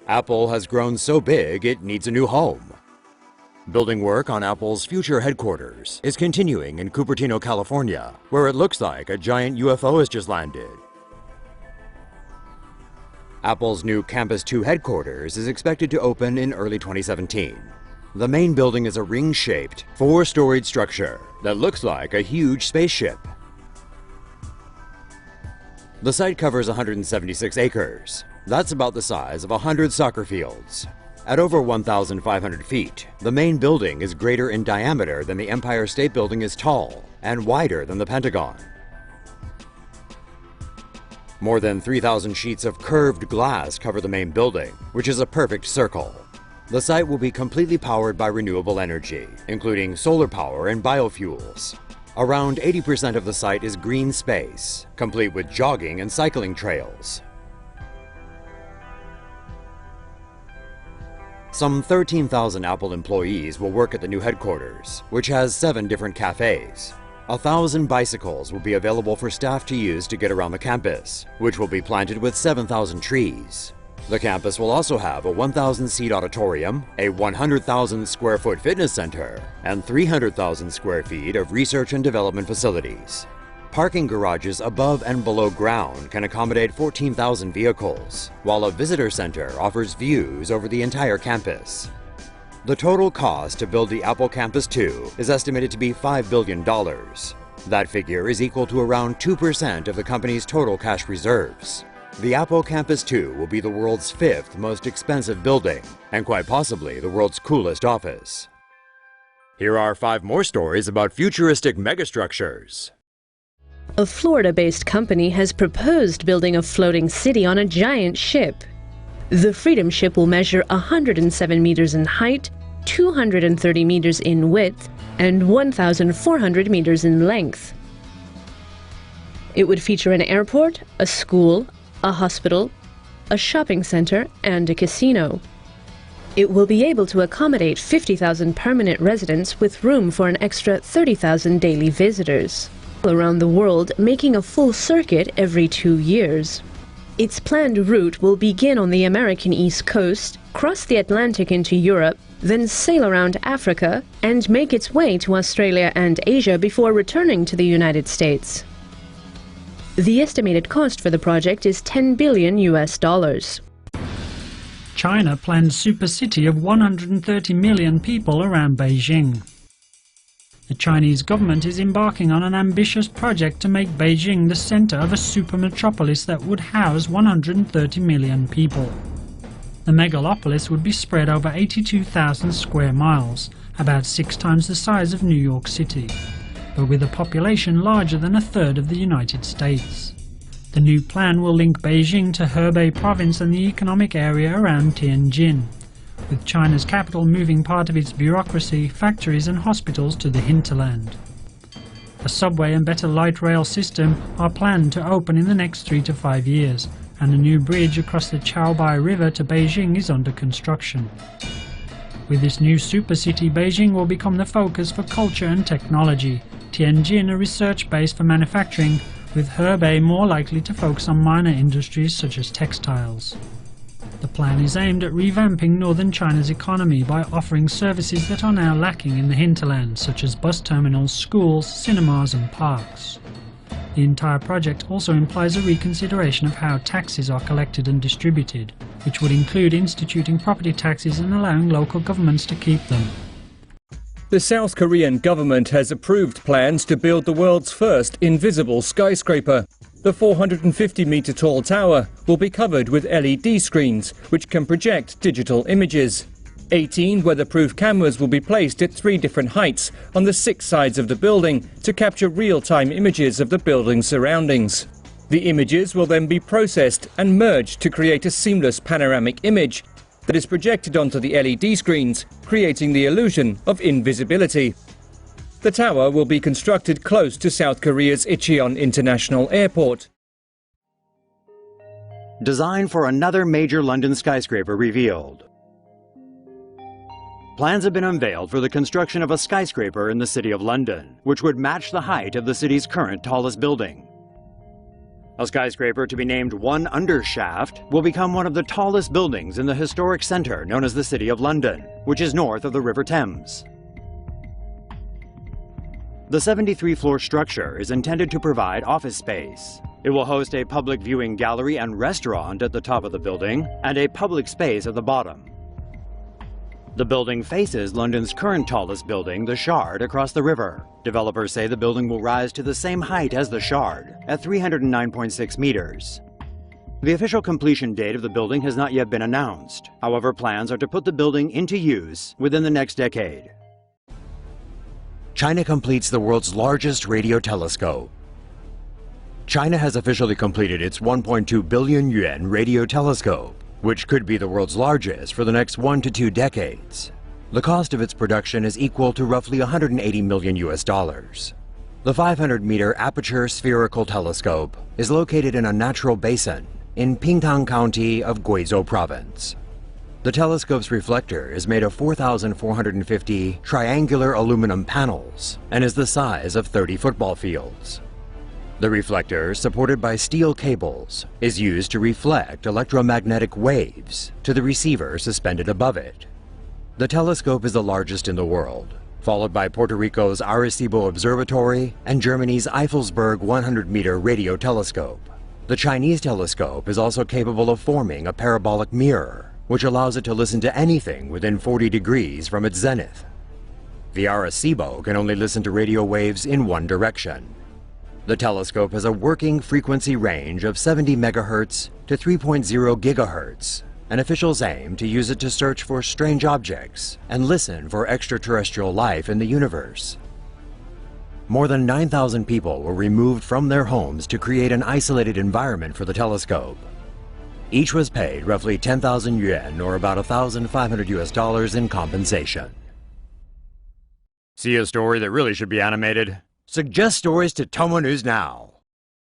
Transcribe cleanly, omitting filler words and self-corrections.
Apple has grown so big it needs a new home. Building work on Apple's future headquarters is continuing in Cupertino, California, where it looks like a giant UFO has just landed. Apple's new Campus 2 headquarters is expected to open in early 2017. The main building is a ring-shaped, four-storied structure that looks like a huge spaceship. The site covers 176 acres. That's about the size of 100 soccer fields. At over 1,500 feet, the main building is greater in diameter than the Empire State Building is tall, and wider than the Pentagon. More than 3,000 sheets of curved glass cover the main building, which is a perfect circle. The site will be completely powered by renewable energy, including solar power and biofuels. Around 80% of the site is green space, complete with jogging and cycling trails. Some 13,000 Apple employees will work at the new headquarters, which has 7 different cafes. 1,000 bicycles will be available for staff to use to get around the campus, which will be planted with 7,000 trees. The campus will also have a 1,000-seat auditorium, a 100,000 square foot fitness center, and 300,000 square feet of research and development facilities. Parking garages above and below ground can accommodate 14,000 vehicles, while a visitor center offers views over the entire campus. The total cost to build the Apple Campus 2 is estimated to be $5 billion. That figure is equal to around 2% of the company's total cash reserves. The Apple Campus 2 will be the world's 5th most expensive building, and quite possibly the world's coolest office. Here are 5 more stories about futuristic megastructures. A Florida-based company has proposed building a floating city on a giant ship. The Freedom Ship will measure 107 meters in height, 230 meters in width, and 1,400 meters in length. It would feature an airport, a school, a hospital, a shopping center, and a casino. It will be able to accommodate 50,000 permanent residents with room for an extra 30,000 daily visitors around the world, making a full circuit every 2 years. Its planned route will begin on the American East Coast, cross the Atlantic into Europe, then sail around Africa, and make its way to Australia and Asia before returning to the United States. The estimated cost for the project is $10 billion. China plans super city of 130 million people around Beijing. The Chinese government is embarking on an ambitious project to make Beijing the center of a super metropolis that would house 130 million people. The megalopolis would be spread over 82,000 square miles, about 6 times the size of New York City, but with a population larger than 1/3 of the United States. The new plan will link Beijing to Hebei province and the economic area around Tianjin, with China's capital moving part of its bureaucracy, factories and hospitals to the hinterland. A subway and better light rail system are planned to open in the next 3 to 5 years, and a new bridge across the Chaobai River to Beijing is under construction. With this new supercity, Beijing will become the focus for culture and technology, Tianjin a research base for manufacturing, with Hebei more likely to focus on minor industries such as textiles. The plan is aimed at revamping northern China's economy by offering services that are now lacking in the hinterland, such as bus terminals, schools, cinemas and parks. The entire project also implies a reconsideration of how taxes are collected and distributed, which would include instituting property taxes and allowing local governments to keep them. The South Korean government has approved plans to build the world's first invisible skyscraper. The 450-metre tall tower will be covered with LED screens, which can project digital images. 18 weatherproof cameras will be placed at 3 different heights on the 6 sides of the building to capture real-time images of the building's surroundings. The images will then be processed and merged to create a seamless panoramic image that is projected onto the LED screens, creating the illusion of invisibility. The tower will be constructed close to South Korea's Incheon International Airport. Design for another major London skyscraper revealed. Plans have been unveiled for the construction of a skyscraper in the City of London, which would match the height of the city's current tallest building. A skyscraper to be named One Undershaft will become one of the tallest buildings in the historic centre known as the City of London, which is north of the River Thames. The 73-floor structure is intended to provide office space. It will host a public viewing gallery and restaurant at the top of the building and a public space at the bottom. The building faces London's current tallest building, the Shard, across the river. Developers say the building will rise to the same height as the Shard, at 309.6 meters. The official completion date of the building has not yet been announced. However, plans are to put the building into use within the next decade. China completes the world's largest radio telescope. China has officially completed its 1.2 billion yuan radio telescope, which could be the world's largest for the next 1 to 2 decades. The cost of its production is equal to roughly $180 million. The 500-meter aperture spherical telescope is located in a natural basin in Pingtang County of Guizhou Province. The telescope's reflector is made of 4,450 triangular aluminum panels and is the size of 30 football fields. The reflector, supported by steel cables, is used to reflect electromagnetic waves to the receiver suspended above it. The telescope is the largest in the world, followed by Puerto Rico's Arecibo Observatory and Germany's Eifelsberg 100-meter radio telescope. The Chinese telescope is also capable of forming a parabolic mirror, which allows it to listen to anything within 40 degrees from its zenith. The Arecibo can only listen to radio waves in one direction. The telescope has a working frequency range of 70 megahertz to 3.0 gigahertz, and officials aim to use it to search for strange objects and listen for extraterrestrial life in the universe. More than 9,000 people were removed from their homes to create an isolated environment for the telescope. Each was paid roughly 10,000 yuan, or about $1,500 in compensation. See a story that really should be animated? Suggest stories to TomoNews now.